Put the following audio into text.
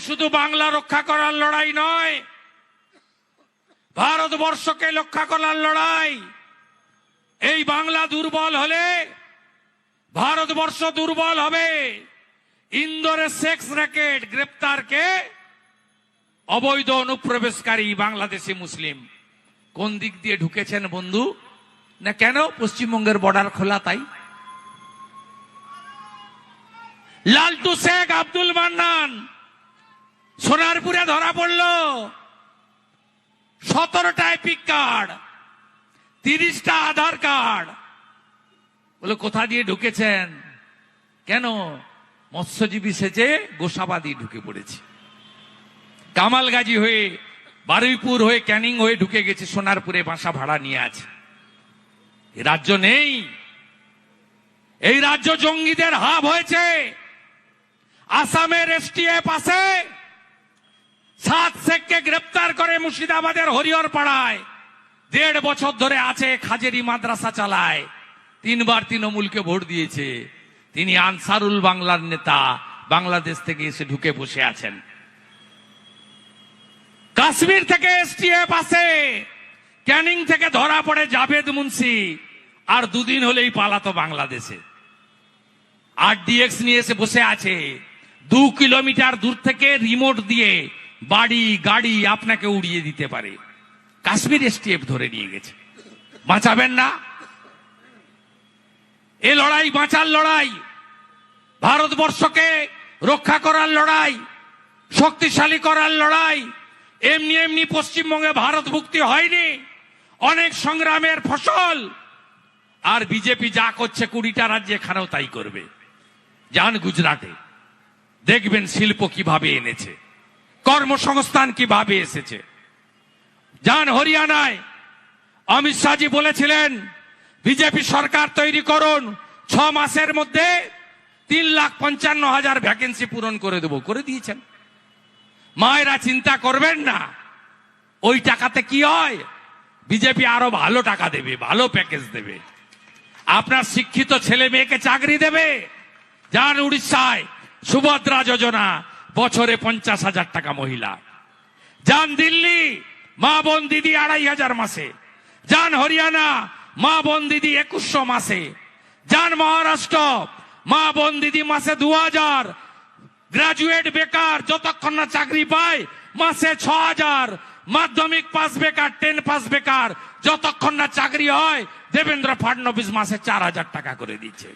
শুধু বাংলা রক্ষা করার লড়াই নয়, ভারতবর্ষকে রক্ষা করার লড়াই। এই বাংলা দুর্বল হলে ভারতবর্ষ দুর্বল হবে। ইন্দোরের সেক্স র্যাকেট গ্রেপ্তারকে অবৈধ অনুপ্রবেশকারী বাংলাদেশি মুসলিম কোন দিক দিয়ে ঢুকেছেন বন্ধু? না কেন পশ্চিমবঙ্গের বর্ডার খোলা তাই? লালটু শেখ, আব্দুল মান্নান সোনারপুরে ধরা পড়ল। 17টা এপিক কার্ড, 30টা আধার কার্ড। বলে কোথা দিয়ে ঢুকেছেন? কেন? মৎস্যজীবী সেজে গোসাবাদী ঢুকে পড়েছে। কামালগাজী হয়ে, বারুইপুর হয়ে, ক্যানিং হয়ে ঢুকে গেছে, সোনারপুরে বাসা ভাড়া নিয়ে আছে। এ রাজ্য নেই, এই রাজ্য জঙ্গিদের হাব হয়েছে। আসামের এসটিএফ আছে, 7 শেখকে গ্রেপ্তার করে মুর্শিদাবাদের হরিহর পাড়ায় 1.5 বছর ধরে আছে, খাজেরি মাদ্রাসা চালায়, 3 বার তৃণমূলকে ভোট দিয়েছে। তিনি আনসারুল বাংলার নেতা, বাংলাদেশ থেকে এসে ঢুকে বসে আছেন। কাশ্মীর থেকে এসটিএফ আসে, ক্যানিং থেকে ধরা পড়ে জাভেদ মুন্সি, আর 2 দিন হলেই পালাতো বাংলাদেশে। আরডিএক্স নিয়ে এসে বসে আছে। 2 কিলোমিটার দূর থেকে রিমোট দিয়ে বাড়ি গাড়ি আপনাকে উড়িয়ে দিতে পারে। কাশ্মীর এসটিএফ ধরে নিয়ে গেছে। বাঁচাবেন না? এ লড়াই বাঁচার লড়াই, ভারতবর্ষকে রক্ষা করার লড়াই, শক্তিশালী করার লড়াই। এমনি এমনি পশ্চিমবঙ্গে ভারত মুক্তি হয়নি, অনেক সংগ্রামের ফসল। আর বিজেপি যা করছে 20টা রাজ্যে, এখানেও তাই করবে। যান গুজরাটে, দেখবেন শিল্প কিভাবে এনেছে, কর্মসংস্থান কিভাবে এসেছে। যান হরিয়ানায়, অমিত শাহজি বলেছিলেন বিজেপি সরকার তৈরি করুন, 6 মাসের মধ্যে 3,55,000 ভ্যাকেন্সি পূরণ করে দেব, করে দিয়েছেন। মায়েরা চিন্তা করবেন না, ওই টাকাতে কি হয়? বিজেপি আরো ভালো টাকা দেবে, ভালো প্যাকেজ দেবে, আপনার শিক্ষিত ছেলে মেয়েকে চাকরি দেবে। যান উড়িষ্যায়, সুভদ্রা যোজনা, বছরে 50,000 টাকা মহিলা। যান দিল্লি, মা বোন দিদি 2,500 মাসে। যান হরিয়ানা, মা বোন দিদি 2100 মাসে। যান মহারাষ্ট্র, মা বোন দিদি মাসে 2,000। গ্রাজুয়েট বেকার যতক্ষণ না চাকরি পায় মাসে 6,000। মাধ্যমিক পাস বেকার, 10 পাস বেকার যতক্ষণ না চাকরি হয়, দেবেন্দ্র ফাডনবিস মাসে 4,000 টাকা করে দিচ্ছে।